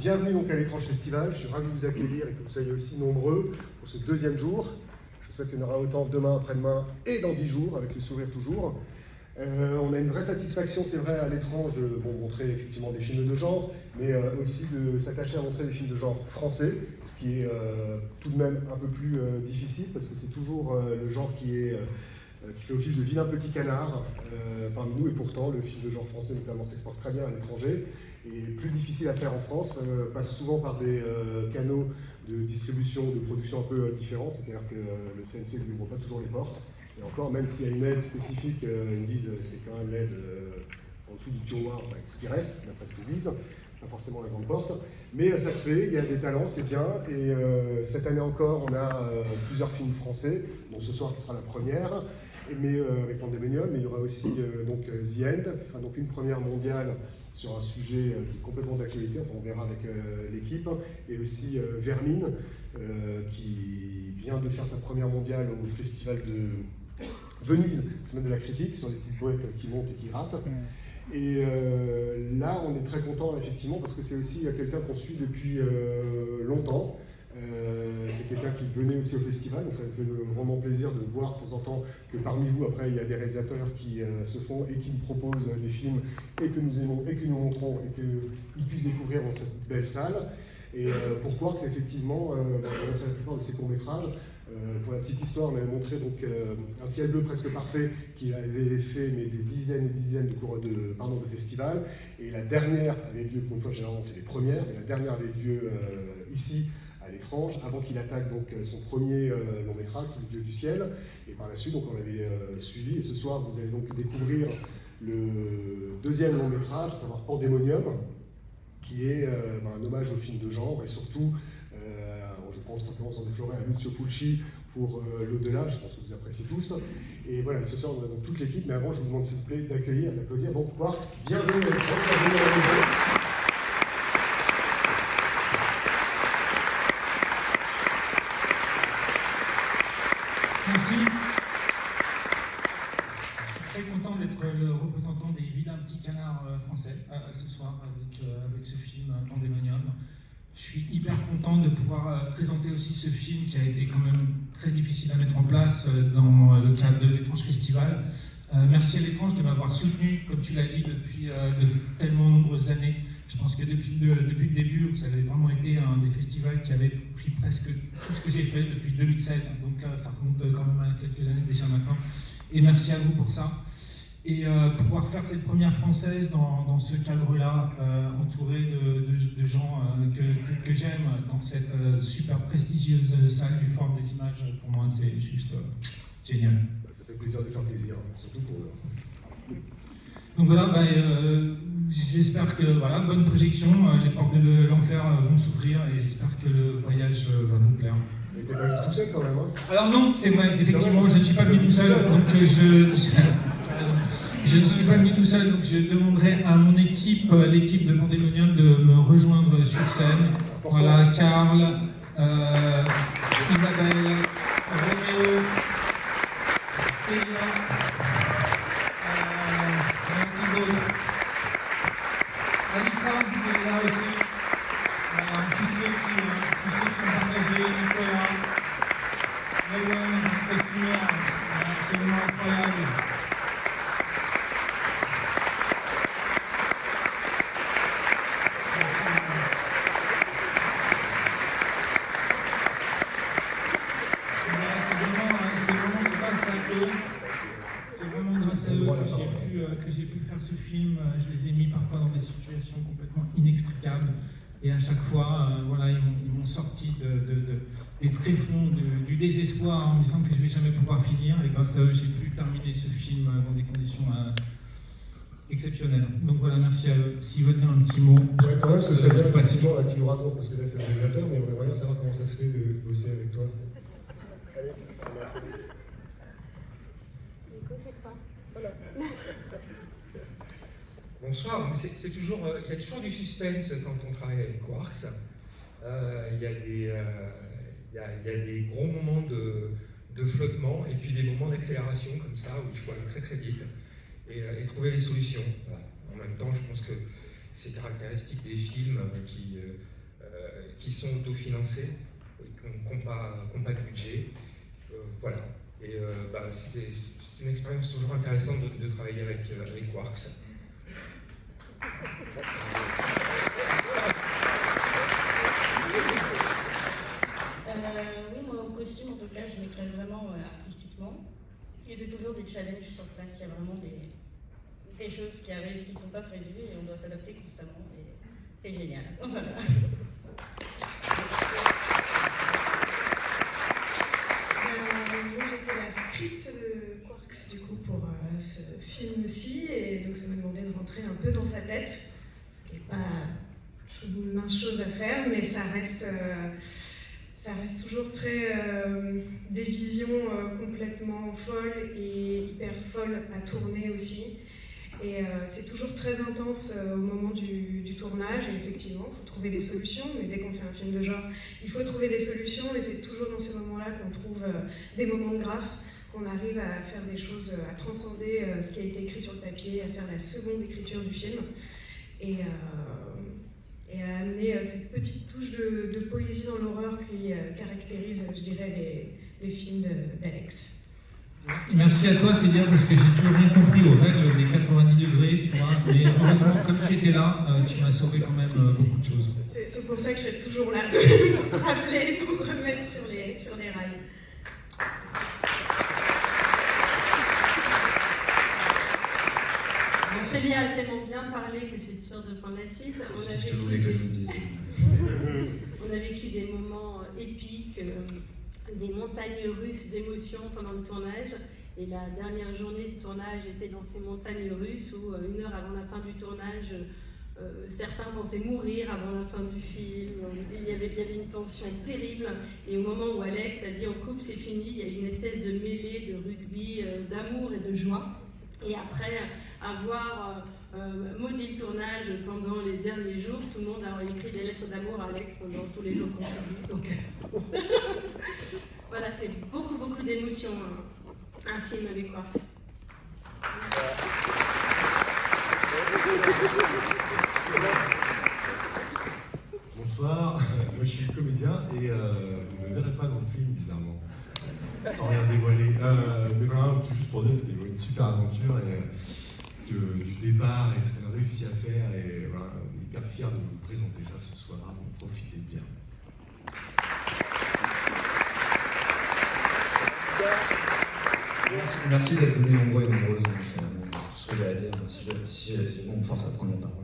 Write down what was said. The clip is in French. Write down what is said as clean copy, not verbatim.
Bienvenue donc à l'Étrange Festival, je suis ravi de vous accueillir et que vous soyez aussi nombreux pour ce deuxième jour. Je souhaite qu'il y en aura autant demain, après-demain et dans 10 jours, avec le sourire toujours. On a une vraie satisfaction, c'est vrai, à l'Étrange de montrer effectivement des films de genre, mais aussi de s'attacher à montrer des films de genre français, ce qui est tout de même un peu plus difficile, parce que c'est toujours le genre qui fait office de vilain petit canard parmi nous, et pourtant le film de genre français notamment s'exporte très bien à l'étranger, et plus difficile à faire en France, passe souvent par des canaux de distribution, de production un peu différents, c'est-à-dire que le CNC ne ouvre pas toujours les portes. Et encore, même s'il y a une aide spécifique, ils me disent c'est quand même l'aide en dessous du tiroir, enfin, ce qui reste, d'après ce qu'ils disent, pas forcément la grande porte. Mais ça se fait, il y a des talents, c'est bien. Et cette année encore, on a plusieurs films français, donc ce soir qui sera la première, mais avec Pandemonium, mais il y aura aussi donc The End, qui sera donc une première mondiale sur un sujet qui est complètement d'actualité, enfin on verra avec l'équipe, et aussi Vermine, qui vient de faire sa première mondiale au festival de Venise, semaine de la critique, sur des petites boîtes qui montent et qui ratent. Et là, on est très content effectivement parce que c'est aussi quelqu'un qu'on suit depuis longtemps. C'est quelqu'un qui venait aussi au festival, donc ça me fait vraiment plaisir de voir de temps en temps que parmi vous, après, il y a des réalisateurs qui se font et qui nous proposent des films et que nous aimons et que nous montrons et qu'ils puissent découvrir dans cette belle salle. Et pourquoi c'est effectivement, on va montrer la plupart de ces courts-métrages. Pour la petite histoire, on avait montré donc, Un ciel bleu presque parfait qui avait fait mais des dizaines et des dizaines de festivals. Et la dernière avait lieu, pour une fois généralement on fait les premières, mais la dernière avait lieu ici à l'Étrange, avant qu'il attaque donc son premier long métrage, Le Dieu du ciel. Et par la suite, donc, on l'avait suivi. Et ce soir, vous allez donc découvrir le deuxième long métrage, à savoir Pandemonium, qui est un hommage au film de genre et surtout, je pense simplement sans déflorer, à Lucio Fulci pour l'au-delà, je pense que vous appréciez tous. Et voilà, ce soir on a donc toute l'équipe, mais avant je vous demande s'il vous plaît d'applaudir donc Quarks, bienvenue à la maison. Merci. Je suis très content d'être le représentant des vilains petits canards français ce soir avec ce film Pandemonium. Je suis hyper content de pouvoir présenter aussi ce film qui a été quand même très difficile à mettre en place dans le cadre de l'Étrange Festival. Merci à l'Étrange de m'avoir soutenu, comme tu l'as dit, depuis de tellement nombreuses années. Je pense que depuis le début, vous avez vraiment été un des festivals qui avait pris presque tout ce que j'ai fait depuis 2016. Donc ça remonte quand même à quelques années déjà maintenant. Et merci à vous pour ça. Et pouvoir faire cette première française dans ce cadre-là, entouré de gens que j'aime dans cette super prestigieuse salle du Forum des Images, pour moi c'est juste génial. Ça fait plaisir de faire plaisir, surtout pour eux. Donc voilà, j'espère que bonne projection, les portes de l'enfer vont s'ouvrir et j'espère que le voyage va vous plaire. Mais t'es pas tout seul quand même, hein? Alors non, c'est vrai, effectivement, je ne suis pas venu tout seul, donc je ne suis pas venu tout seul, donc je demanderai à mon équipe, l'équipe de Pandemonium, de me rejoindre sur scène. Voilà, Karl, Isabelle, Roméo, Célia, Thibaut, Alissa, qui est là aussi. Tous ceux qui sont partagés, Nicolas, Noël, Christina, absolument incroyable. Que j'ai pu faire ce film, je les ai mis parfois dans des situations complètement inextricables et à chaque fois, ils m'ont sorti des tréfonds du désespoir en me disant que je ne vais jamais pouvoir finir et grâce à eux, j'ai pu terminer ce film dans des conditions exceptionnelles. Donc voilà, merci à eux. S'ils veulent dire un petit mot. Ouais, quand même, ce serait bien effectivement qui nous raconte, parce que là c'est le réalisateur, mais on aimerait bien savoir comment ça se fait de bosser avec toi. Allez, on a introduit. Voilà. Bonsoir, c'est toujours, il y a toujours du suspense quand on travaille avec Quarks. Il y a des gros moments de flottement et puis des moments d'accélération comme ça où il faut aller très très vite et trouver les solutions. Voilà. En même temps, je pense que c'est caractéristique des films qui qui sont autofinancés, qui n'ont pas de budget. Voilà. Et c'est une expérience toujours intéressante de travailler avec Quarks. Oui, moi au costume en tout cas, je m'éclate vraiment artistiquement. Et c'est toujours des challenges sur place, il y a vraiment des choses qui arrivent qui ne sont pas prévues et on doit s'adapter constamment. Et c'est génial. Voilà. Moi j'étais la script de Quarks du coup pour ce film aussi, et donc ça m'a demandé de rentrer un peu dans sa tête, ce qui n'est pas une mince chose à faire, mais ça reste toujours très des visions complètement folles et hyper folles à tourner aussi. Et c'est toujours très intense au moment du tournage, et effectivement, il faut trouver des solutions, mais dès qu'on fait un film de genre, il faut trouver des solutions, et c'est toujours dans ces moments-là qu'on trouve des moments de grâce, qu'on arrive à faire des choses, à transcender ce qui a été écrit sur le papier, à faire la seconde écriture du film, et à amener cette petite touche de poésie dans l'horreur qui caractérise, je dirais, les films d'Alex. Merci à toi, Célia, parce que j'ai toujours rien compris aux règles des 90 degrés, tu vois. Mais heureusement, comme tu étais là, tu m'as sauvé quand même beaucoup de choses. C'est pour ça que je serai toujours là, pour te rappeler, pour remettre sur les rails. Célia a tellement bien parlé que c'est dur de prendre la suite. C'est ce que je voulais que je vous dise. On a vécu des moments épiques, des montagnes russes d'émotions pendant le tournage. Et la dernière journée de tournage était dans ces montagnes russes où, 1 heure avant la fin du tournage, certains pensaient mourir avant la fin du film. Il y avait une tension terrible. Et au moment où Alex a dit on coupe, c'est fini, il y a eu une espèce de mêlée de rugby, d'amour et de joie. Et après avoir maudit le tournage pendant les derniers jours, tout le monde a écrit des lettres d'amour à Alex pendant tous les jours qu'on a vu. Donc voilà, c'est beaucoup d'émotions, un film avec Quarks. Bonsoir, moi je suis comédien et vous ne me verrez pas dans le film, bizarrement, sans rien dévoiler. Mais voilà, tout juste pour dire que c'était une super aventure et du départ et ce qu'on a réussi à faire, et voilà, on est hyper fiers de vous présenter ça ce soir, donc profitez bien. Merci d'être venus nombreux et nombreuses, c'est tout ce que j'ai à dire. Si on me force à prendre la parole.